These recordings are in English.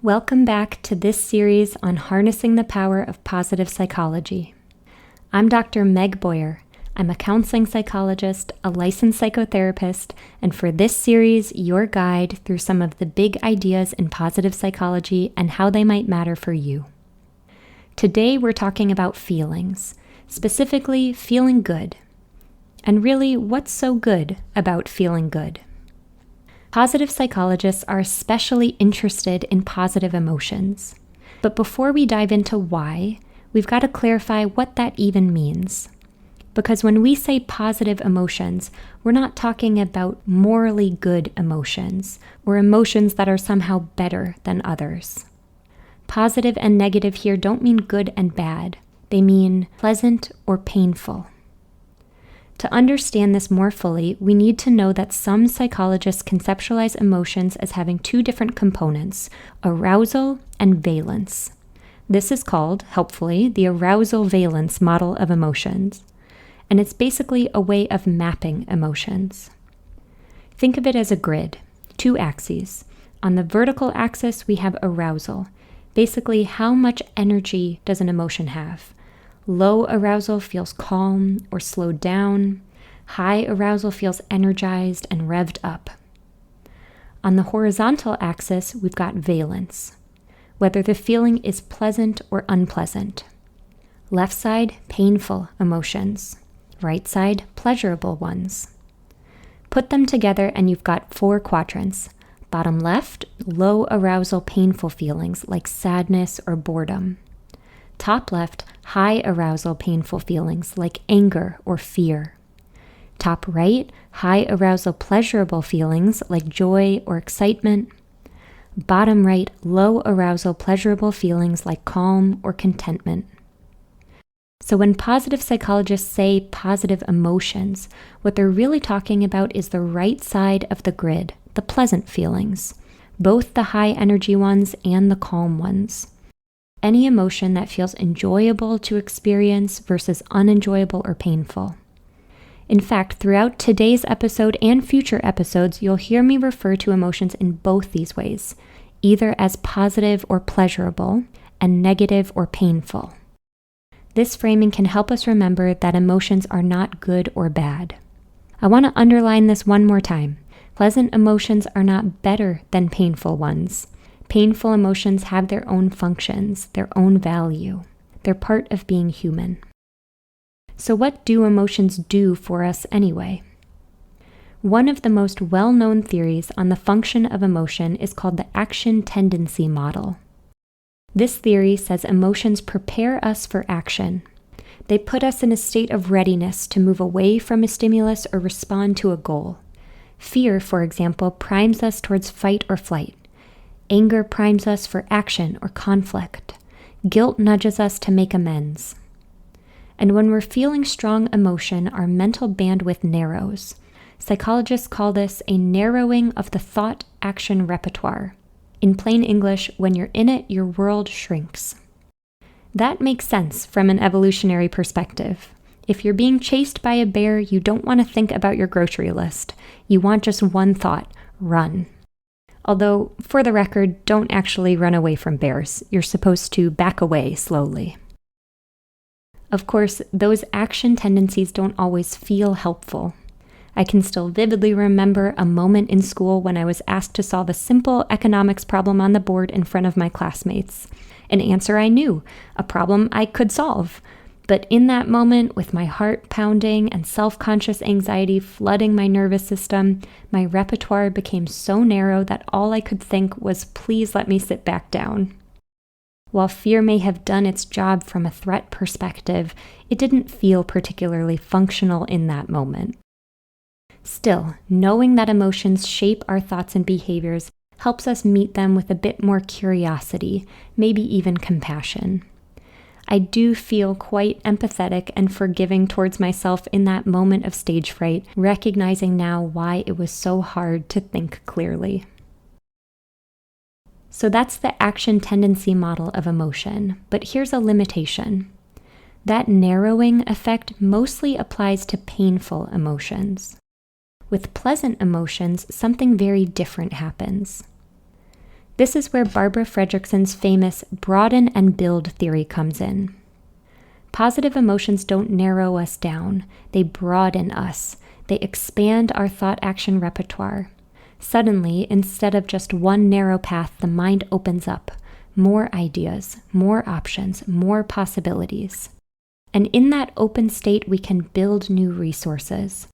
Welcome back to this series on harnessing the power of positive psychology. I'm Dr. Meg Boyer. I'm a counseling psychologist, a licensed psychotherapist, and for this series, your guide through some of the big ideas in positive psychology and how they might matter for you. Today, we're talking about feelings, specifically feeling good. And really, what's so good about feeling good? Positive psychologists are especially interested in positive emotions. But before we dive into why, we've got to clarify what that even means. Because when we say positive emotions, we're not talking about morally good emotions or emotions that are somehow better than others. Positive and negative here don't mean good and bad. They mean pleasant or painful. To understand this more fully, we need to know that some psychologists conceptualize emotions as having two different components, arousal and valence. This is called, helpfully, the arousal-valence model of emotions, and it's basically a way of mapping emotions. Think of it as a grid, two axes. On the vertical axis, we have arousal, basically how much energy does an emotion have. Low arousal feels calm or slowed down. High arousal feels energized and revved up. On the horizontal axis, we've got valence, whether the feeling is pleasant or unpleasant. Left side, painful emotions. Right side, pleasurable ones. Put them together and you've got four quadrants. Bottom left, low arousal, painful feelings like sadness or boredom. Top left, high arousal, painful feelings like anger or fear. Top right, high arousal, pleasurable feelings like joy or excitement. Bottom right, low arousal, pleasurable feelings like calm or contentment. So when positive psychologists say positive emotions, what they're really talking about is the right side of the grid, the pleasant feelings, both the high energy ones and the calm ones. Any emotion that feels enjoyable to experience versus unenjoyable or painful. In fact, throughout today's episode and future episodes, you'll hear me refer to emotions in both these ways, either as positive or pleasurable, and negative or painful. This framing can help us remember that emotions are not good or bad. I want to underline this one more time. Pleasant emotions are not better than painful ones. Painful emotions have their own functions, their own value. They're part of being human. So what do emotions do for us anyway? One of the most well-known theories on the function of emotion is called the action tendency model. This theory says emotions prepare us for action. They put us in a state of readiness to move away from a stimulus or respond to a goal. Fear, for example, primes us towards fight or flight. Anger primes us for action or conflict. Guilt nudges us to make amends. And when we're feeling strong emotion, our mental bandwidth narrows. Psychologists call this a narrowing of the thought-action repertoire. In plain English, when you're in it, your world shrinks. That makes sense from an evolutionary perspective. If you're being chased by a bear, you don't want to think about your grocery list. You want just one thought: run. Although, for the record, don't actually run away from bears. You're supposed to back away slowly. Of course, those action tendencies don't always feel helpful. I can still vividly remember a moment in school when I was asked to solve a simple economics problem on the board in front of my classmates. An answer I knew, a problem I could solve. But in that moment, with my heart pounding and self-conscious anxiety flooding my nervous system, my repertoire became so narrow that all I could think was, please let me sit back down. While fear may have done its job from a threat perspective, it didn't feel particularly functional in that moment. Still, knowing that emotions shape our thoughts and behaviors helps us meet them with a bit more curiosity, maybe even compassion. I do feel quite empathetic and forgiving towards myself in that moment of stage fright, recognizing now why it was so hard to think clearly. So that's the action tendency model of emotion, but here's a limitation. That narrowing effect mostly applies to painful emotions. With pleasant emotions, something very different happens. This is where Barbara Fredrickson's famous broaden and build theory comes in. Positive emotions don't narrow us down, they broaden us. They expand our thought-action repertoire. Suddenly, instead of just one narrow path, the mind opens up. More ideas, more options, more possibilities. And in that open state, we can build new resources.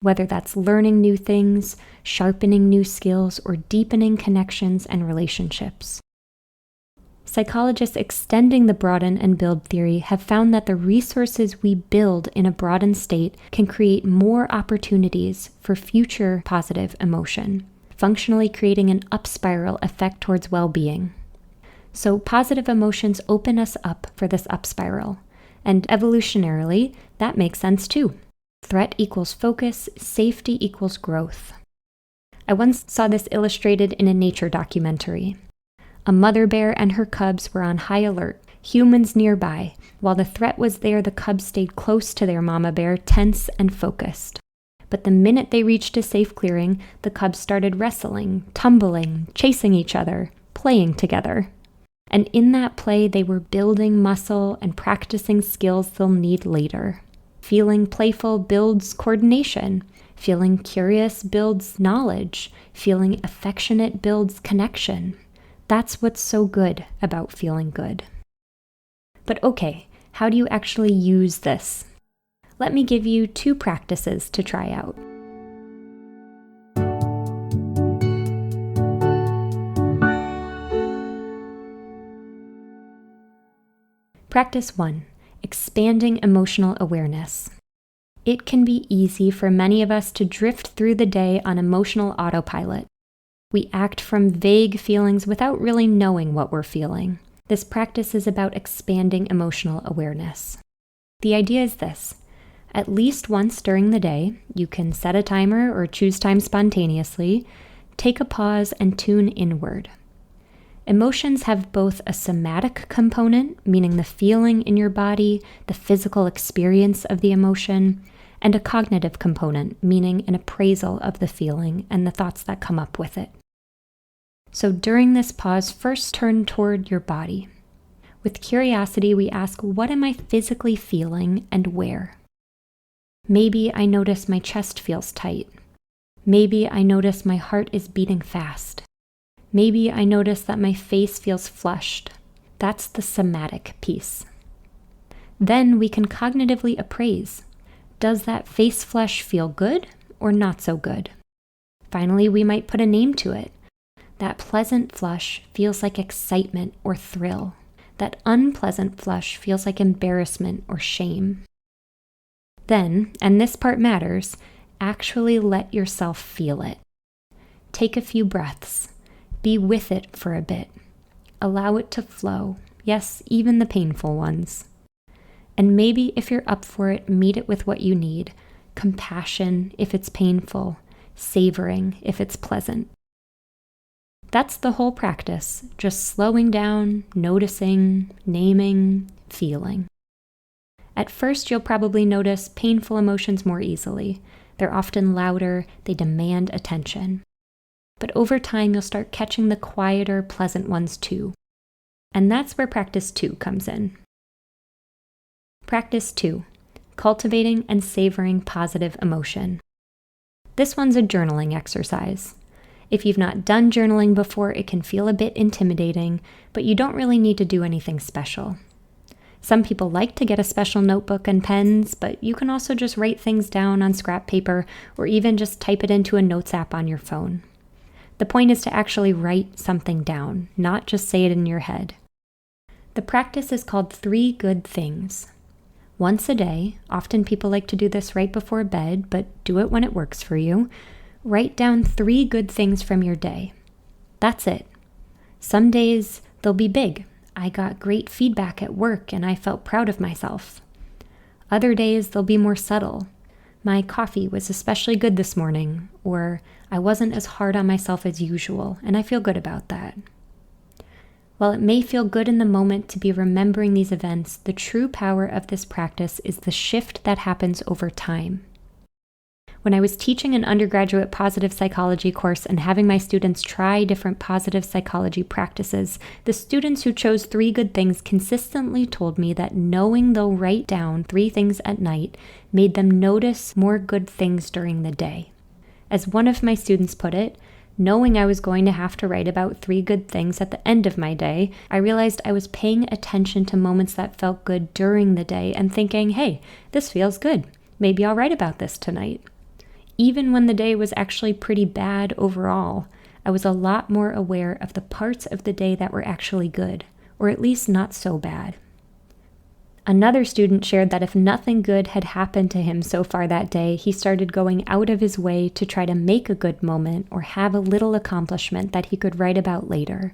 Whether that's learning new things, sharpening new skills, or deepening connections and relationships. Psychologists extending the broaden and build theory have found that the resources we build in a broadened state can create more opportunities for future positive emotion, functionally creating an up spiral effect towards well-being. So positive emotions open us up for this up spiral, and evolutionarily, that makes sense too. Threat equals focus, safety equals growth. I once saw this illustrated in a nature documentary. A mother bear and her cubs were on high alert, humans nearby. While the threat was there, the cubs stayed close to their mama bear, tense and focused. But the minute they reached a safe clearing, the cubs started wrestling, tumbling, chasing each other, playing together. And in that play, they were building muscle and practicing skills they'll need later. Feeling playful builds coordination. Feeling curious builds knowledge. Feeling affectionate builds connection. That's what's so good about feeling good. But okay, how do you actually use this? Let me give you 2 practices to try out. Practice 1, expanding emotional awareness. It can be easy for many of us to drift through the day on emotional autopilot. We act from vague feelings without really knowing what we're feeling. This practice is about expanding emotional awareness. The idea is this. At least once during the day, you can set a timer or choose time spontaneously, take a pause and tune inward. Emotions have both a somatic component, meaning the feeling in your body, the physical experience of the emotion, and a cognitive component, meaning an appraisal of the feeling and the thoughts that come up with it. So during this pause, first turn toward your body. With curiosity, we ask, what am I physically feeling and where? Maybe I notice my chest feels tight. Maybe I notice my heart is beating fast. Maybe I notice that my face feels flushed. That's the somatic piece. Then we can cognitively appraise. Does that face flush feel good or not so good? Finally, we might put a name to it. That pleasant flush feels like excitement or thrill. That unpleasant flush feels like embarrassment or shame. Then, and this part matters, actually let yourself feel it. Take a few breaths. Be with it for a bit. Allow it to flow. Yes, even the painful ones. And maybe if you're up for it, meet it with what you need. Compassion if it's painful. Savoring if it's pleasant. That's the whole practice, just slowing down, noticing, naming, feeling. At first, you'll probably notice painful emotions more easily. They're often louder, they demand attention. But over time, you'll start catching the quieter, pleasant ones too. And that's where practice 2 comes in. Practice 2, cultivating and savoring positive emotion. This one's a journaling exercise. If you've not done journaling before, it can feel a bit intimidating, but you don't really need to do anything special. Some people like to get a special notebook and pens, but you can also just write things down on scrap paper or even just type it into a notes app on your phone. The point is to actually write something down, not just say it in your head. The practice is called 3 good things. Once a day, often people like to do this right before bed, but do it when it works for you. Write down 3 good things from your day. That's it. Some days they'll be big. I got great feedback at work and I felt proud of myself. Other days they'll be more subtle. My coffee was especially good this morning, or I wasn't as hard on myself as usual, and I feel good about that. While it may feel good in the moment to be remembering these events, the true power of this practice is the shift that happens over time. When I was teaching an undergraduate positive psychology course and having my students try different positive psychology practices, the students who chose 3 good things consistently told me that knowing they'll write down 3 things at night made them notice more good things during the day. As one of my students put it, knowing I was going to have to write about 3 good things at the end of my day, I realized I was paying attention to moments that felt good during the day and thinking, hey, this feels good. Maybe I'll write about this tonight. Even when the day was actually pretty bad overall, I was a lot more aware of the parts of the day that were actually good, or at least not so bad. Another student shared that if nothing good had happened to him so far that day, he started going out of his way to try to make a good moment or have a little accomplishment that he could write about later,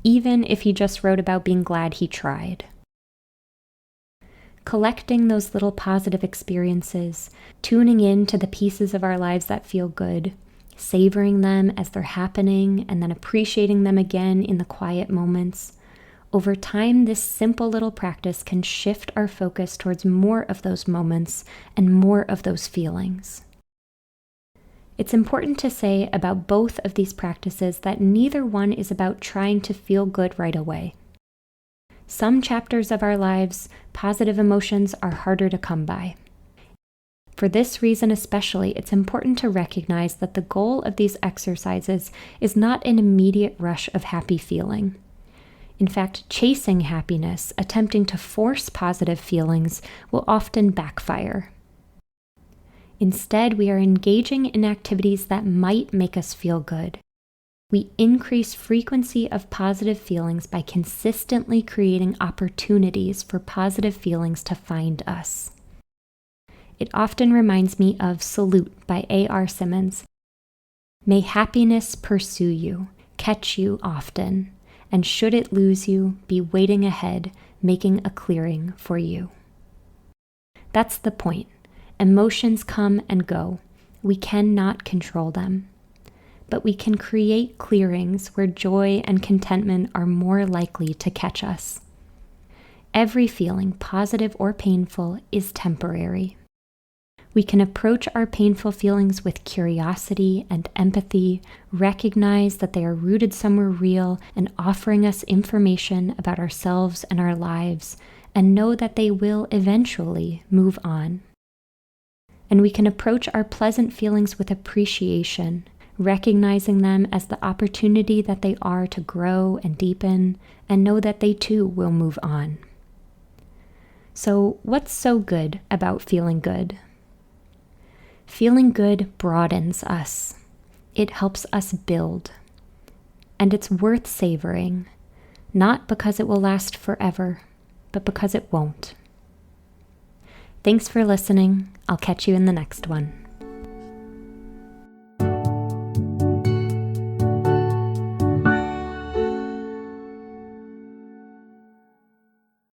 even if he just wrote about being glad he tried. Collecting those little positive experiences, tuning in to the pieces of our lives that feel good, savoring them as they're happening, and then appreciating them again in the quiet moments. Over time, this simple little practice can shift our focus towards more of those moments and more of those feelings. It's important to say about both of these practices that neither one is about trying to feel good right away. Some chapters of our lives, positive emotions are harder to come by. For this reason especially, it's important to recognize that the goal of these exercises is not an immediate rush of happy feeling. In fact, chasing happiness, attempting to force positive feelings, will often backfire. Instead, we are engaging in activities that might make us feel good. We increase frequency of positive feelings by consistently creating opportunities for positive feelings to find us. It often reminds me of Salute by A.R. Simmons. May happiness pursue you, catch you often, and should it lose you, be waiting ahead, making a clearing for you. That's the point. Emotions come and go. We cannot control them. But we can create clearings where joy and contentment are more likely to catch us. Every feeling, positive or painful, is temporary. We can approach our painful feelings with curiosity and empathy, recognize that they are rooted somewhere real and offering us information about ourselves and our lives, and know that they will eventually move on. And we can approach our pleasant feelings with appreciation, recognizing them as the opportunity that they are to grow and deepen, and know that they too will move on. So, what's so good about feeling good? Feeling good broadens us. It helps us build. And it's worth savoring, not because it will last forever, but because it won't. Thanks for listening. I'll catch you in the next one.